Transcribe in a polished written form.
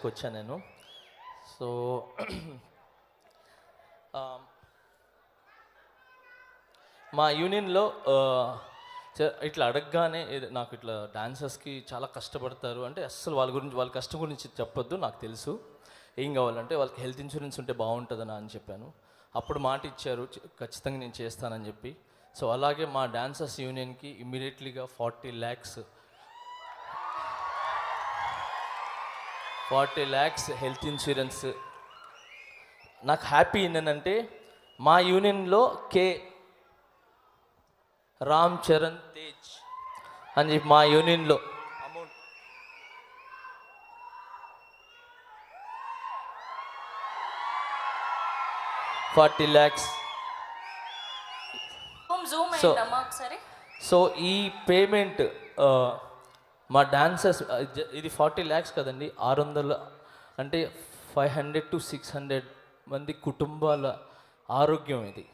ప్లేస్కి వచ్చాను నేను. సో మా యూనియన్లో ఇట్లా అడగగానే నాకు ఇట్లా డాన్సర్స్కి చాలా కష్టపడతారు అంటే అస్సలు వాళ్ళ కష్టం గురించి చెప్పొద్దు, నాకు తెలుసు. ఏం కావాలంటే వాళ్ళకి హెల్త్ ఇన్సూరెన్స్ ఉంటే బాగుంటుందని అని చెప్పాను. అప్పుడు మాట ఇచ్చారు ఖచ్చితంగా నేను చేస్తానని చెప్పి. సో అలాగే మా డాన్సర్స్ యూనియన్కి ఇమ్మీడియట్లీగా 40 lakhs హెల్త్ ఇన్సూరెన్స్. నాకు హ్యాపీ ఏంటంటే మా యూనియన్లో రామ్ చరణ్ తేజ్ అని చెప్పి మా యూనియన్లో అమౌంట్ 40 lakhs. సో ఈ పేమెంట్ మా డాన్సర్స్, ఇది 40 lakhs కదండి, 600 అంటే 500 to 600 మంది కుటుంబాల ఆరోగ్యం ఇది.